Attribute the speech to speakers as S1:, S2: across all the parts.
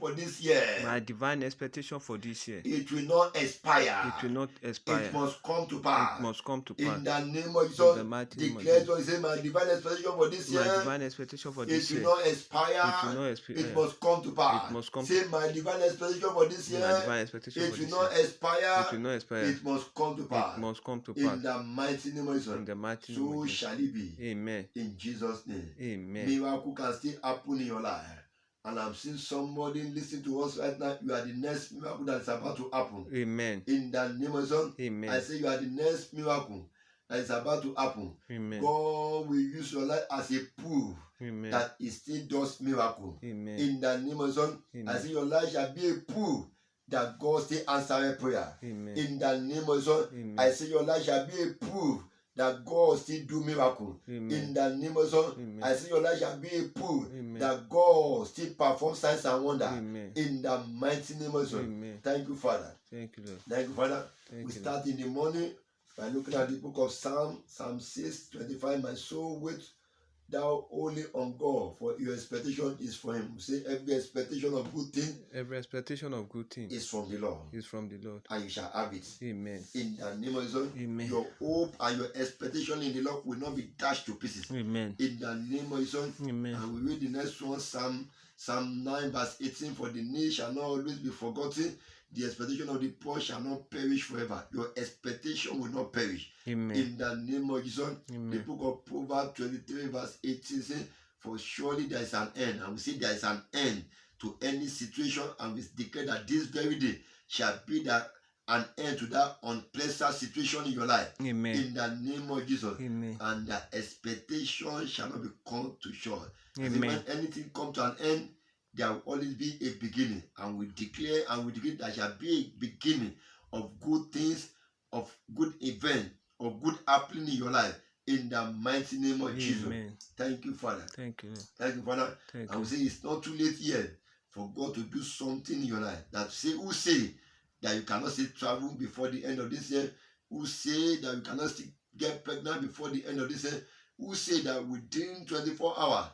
S1: for this year,
S2: My divine expectation for this year,
S1: it will not expire.
S2: it will not expire.
S1: It must come to
S2: It
S1: pass.
S2: must come to pass.
S1: In the name of
S2: In
S1: Jesus,
S2: the mighty name of
S1: declare
S2: Jesus.
S1: what he said, my divine expectation for this
S2: My
S1: year,
S2: divine expectation for
S1: it
S2: this
S1: will
S2: year,
S1: not
S2: it will
S1: expire.
S2: not
S1: It
S2: expire.
S1: must come to pass.
S2: It must come
S1: Say, my divine expectation for this
S2: My
S1: year,
S2: divine expectation
S1: it
S2: for
S1: will
S2: this
S1: not
S2: year,
S1: expire.
S2: it will not expire.
S1: It must come to
S2: It
S1: pass.
S2: must come to
S1: In
S2: pass.
S1: the mighty name of Jesus.
S2: In the mighty name
S1: So
S2: of Jesus.
S1: shall it be.
S2: Amen.
S1: In Jesus' name.
S2: Amen.
S1: Miracle can still happen in your life. And I'm seeing somebody listening to us right now. You are the next miracle that is about to happen.
S2: Amen.
S1: In the name of Jesus,
S2: Amen.
S1: I say you are the next miracle that is about to happen.
S2: Amen.
S1: God will use your life as a proof
S2: Amen.
S1: that He still does miracle.
S2: Amen.
S1: In the name of Jesus, I say your life shall be a proof that God still answers prayer.
S2: Amen.
S1: In the name of Jesus,
S2: Amen.
S1: I say your life shall be a proof that God still do miracle.
S2: Amen.
S1: In the name of Jesus,
S2: Amen.
S1: I say your life shall be a proof
S2: Amen.
S1: that God still perform signs and wonders.
S2: Amen.
S1: In the mighty name of Jesus.
S2: Amen.
S1: Thank you, Father.
S2: Thank you, Lord.
S1: Thank you, Father.
S2: Thank
S1: We
S2: you,
S1: start in the morning by looking at the book of Psalm 6:25. My soul waits thou only on God, for your expectation is for Him. We say every expectation of good thing,
S2: every expectation of good thing
S1: is from the Lord.
S2: Is from the Lord.
S1: And you shall have it.
S2: Amen.
S1: In the name of Jesus,
S2: Amen.
S1: your hope and your expectation in the Lord will not be dashed to pieces.
S2: Amen.
S1: In the name of Jesus.
S2: Amen.
S1: And we read the next one, Psalm 9 verse 18. For the knee shall not always be forgotten. The expectation of the poor shall not perish forever. Your expectation will not perish.
S2: Amen.
S1: In the name of Jesus.
S2: Amen.
S1: The book of Proverbs 23 verse 18 says, for surely there is an end. And we say there is an end to any situation. And we declare that this very day shall be that an end to that unpleasant situation in your life.
S2: Amen.
S1: In the name of Jesus.
S2: Amen.
S1: And the expectation shall not be come to short.
S2: Amen.
S1: When anything come to an end, there will always be a beginning. And we declare there shall be a beginning of good things, of good events, of good happening in your life. In the mighty name of Jesus. Thank you, Father.
S2: Thank you.
S1: Thank you, Father.
S2: Thank
S1: and we say it's not too late yet for God to do something in your life. Who say that you cannot still travel before the end of this year? Who say that you cannot still get pregnant before the end of this year? Who say that within 24 hours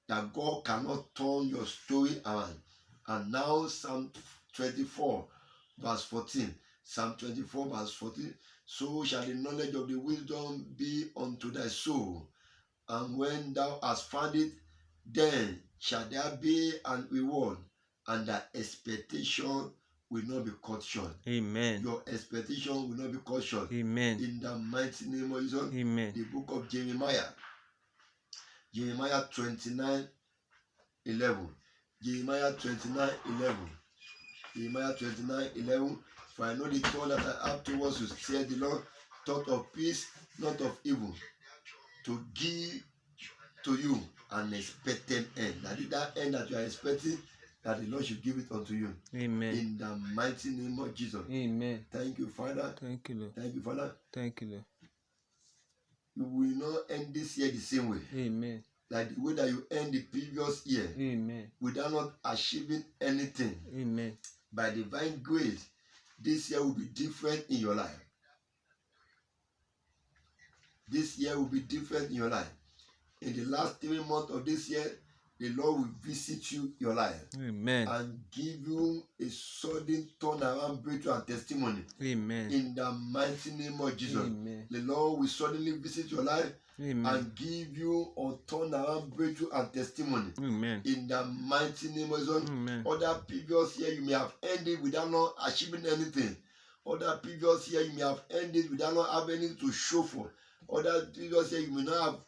S1: that God cannot turn your story around? And now Psalm 24 verse 14. Psalm 24 verse 14. So shall the knowledge of the wisdom be unto thy soul. And when thou hast found it, then shall there be an reward, and thy expectation will not be cut short.
S2: Amen.
S1: Your expectation will not be cut short.
S2: Amen.
S1: In the mighty name of Jesus.
S2: Amen.
S1: The book of Jeremiah 29:11. Jeremiah 29:11. Jeremiah 29:11. For I know the thought that I have towards you, said the Lord, thought of peace, not of evil, to give to you an expected end. That is that end that you are expecting, that the Lord should give it unto you.
S2: Amen.
S1: In the mighty name of Jesus.
S2: Amen.
S1: Thank you, Father.
S2: Thank you, Lord.
S1: Thank you, Father.
S2: Thank you, Lord.
S1: You will not end this year the same way.
S2: Amen.
S1: Like the way that you end the previous year.
S2: Amen.
S1: Without not achieving anything.
S2: Amen.
S1: By divine grace, this year will be different in your life. This year will be different in your life. In the last 3 months of this year, the Lord will visit your life.
S2: Amen.
S1: And give you a sudden turnaround breakthrough and testimony.
S2: Amen.
S1: In the mighty name of Jesus.
S2: Amen.
S1: The Lord will suddenly visit your life.
S2: Amen.
S1: And give you a turnaround breakthrough and testimony.
S2: Amen.
S1: In the mighty name of Jesus.
S2: Amen.
S1: Other previous year you may have ended without not achieving anything. Other previous year you may have ended without not having anything to show for. Other previous year you may not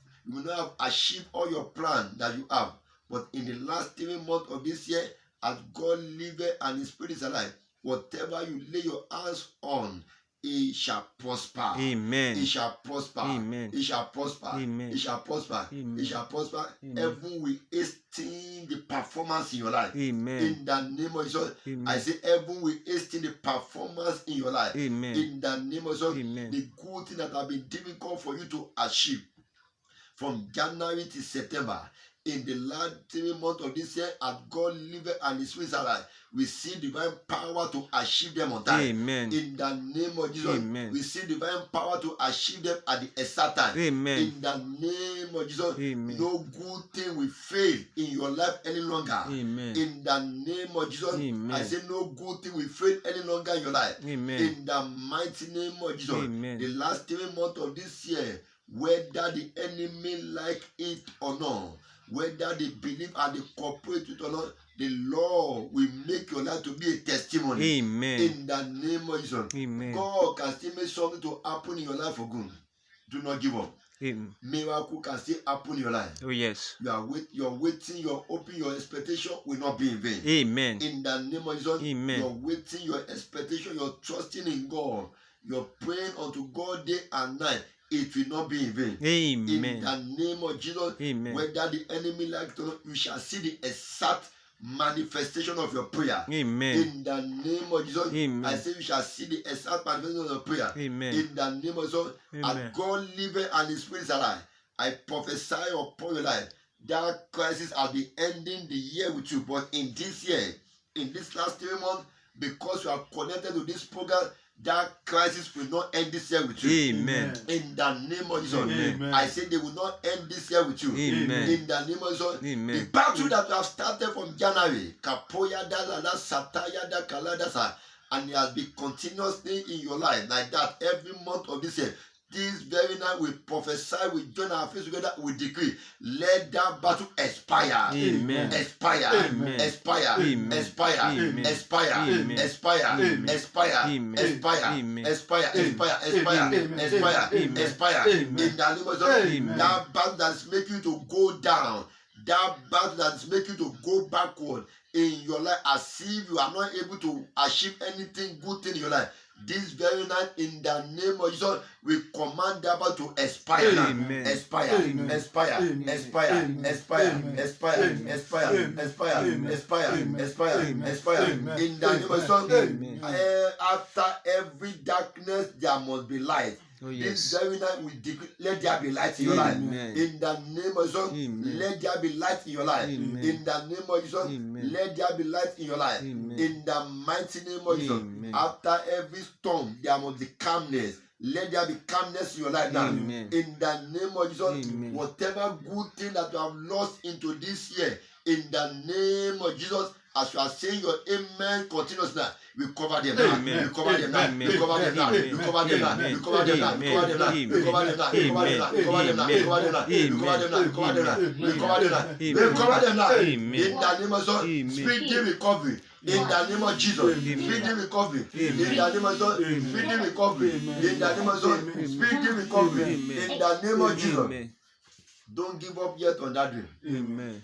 S1: have achieved all your plan that you have. But in the last 3 months of this year, as God liveth and His Spirit is alive, whatever you lay your hands on, it shall prosper.
S2: Amen.
S1: It shall prosper.
S2: Amen.
S1: It shall prosper.
S2: Amen.
S1: It shall prosper.
S2: Amen.
S1: It shall prosper.
S2: Amen.
S1: Heaven will hasten the performance in your life.
S2: Amen.
S1: In the name of Jesus.
S2: Amen.
S1: I say heaven will hasten the performance in your life.
S2: Amen.
S1: In the name of Jesus.
S2: Amen.
S1: The good thing that have been difficult for you to achieve from January to September, in the last 3 months of this year, as God liveth and His Spirit is alive, we see divine power to achieve them on time.
S2: Amen.
S1: In the name of Jesus,
S2: Amen.
S1: we see divine power to achieve them at the exact time.
S2: Amen.
S1: In the name of Jesus,
S2: Amen.
S1: no good thing will fail in your life any longer.
S2: Amen.
S1: In the name of Jesus,
S2: Amen.
S1: I say no good thing will fail any longer in your life.
S2: Amen.
S1: In the mighty name of Jesus,
S2: Amen.
S1: the last 3 months of this year, whether the enemy like it or not, whether they believe and they cooperate with it or not, the Lord will make your life to be a testimony.
S2: Amen.
S1: In the name of Jesus,
S2: Amen.
S1: God can still make something to happen in your life for good. Do not give up.
S2: Amen.
S1: Miracle can still happen in your life.
S2: Oh yes.
S1: You're waiting, you're hoping, your expectation will not be in vain.
S2: Amen.
S1: In the name of Jesus,
S2: Amen.
S1: you're waiting, your expectation, you're trusting in God, you're praying unto God day and night. It will not be in vain.
S2: Amen.
S1: In the name of Jesus,
S2: Amen.
S1: whether the enemy likes to, you shall see the exact manifestation of your prayer.
S2: Amen.
S1: In the name of Jesus,
S2: Amen.
S1: I say you shall see the exact manifestation of your prayer.
S2: Amen.
S1: In the name of Jesus,
S2: Amen.
S1: as God liveth and His Spirit is alive, I prophesy upon your life that crisis has been ending the year with you. But in this year, in this last 3 months, because you are connected to this program, that crisis will not end this year with you.
S2: Amen.
S1: In the name of Jesus,
S3: Amen.
S1: I say they will not end this year with you.
S2: Amen.
S1: In the name of Jesus, the
S2: Amen.
S1: battle that you have started from January, Kapoya Dalala Sataya da Kaladasa, and it has been continuously in your life like that every month of this year. This very night we prophesy, we join our faith together, we decree, let that battle expire.
S2: Amen.
S1: Expire.
S3: Amen.
S1: Expire.
S2: Amen.
S1: Expire.
S2: Amen.
S1: Expire.
S2: Amen.
S1: Expire.
S3: Amen.
S1: Expire.
S2: Amen.
S1: Expire.
S2: Amen.
S1: Expire. Expire. Expire.
S3: Amen.
S1: Expire.
S3: Amen.
S1: Expire.
S3: Amen.
S1: In the name of Jesus,
S3: Amen.
S1: that battle that's making you to go down, that battle that's making you to go backward in your life, as if you are not able to achieve anything good thing in your life. This very night, in the name of Jesus, we command that battle to expire now.
S2: Amen.
S1: Expire,
S3: Amen.
S1: expire,
S3: Amen.
S1: expire,
S3: Amen.
S1: expire,
S3: Amen.
S1: expire,
S3: Amen.
S1: expire,
S3: Amen.
S1: expire,
S3: Amen.
S1: expire,
S3: Amen.
S1: expire,
S3: Amen.
S1: expire.
S3: Amen.
S1: In the name of Jesus,
S2: Amen.
S1: after every darkness, there must be light.
S2: Oh
S1: This
S2: yes.
S1: very night we decree, let there be light in your life.
S2: Amen.
S1: In the name of Jesus,
S2: Amen.
S1: let there be light in your life.
S2: Amen.
S1: In the name of Jesus,
S2: Amen.
S1: let there be light in your life.
S2: Amen.
S1: In the mighty name of Jesus,
S2: Amen.
S1: after every storm, there must be calmness. Let there be calmness in your life now.
S2: Amen.
S1: In the name of Jesus,
S2: Amen.
S1: whatever good thing that you have lost into this year, in the name of Jesus, as you are saying your amen continuously now, we cover them now.
S2: Amen.
S1: We cover them now. We cover them now. We cover them now. We cover them now. We cover them now. We cover them now. We cover them now. We cover them now. We cover them now. We cover them now. We cover them now. We cover them now. We cover them now.
S2: Amen.
S1: In the name of Jesus,
S2: Amen.
S1: speedy recovery. In the name of Jesus, speedy recovery. In the name of Jesus, speedy recovery. In the name of Jesus, speedy recovery. In the name of Jesus.
S2: Amen.
S1: Don't give up yet on that dream.
S2: Amen.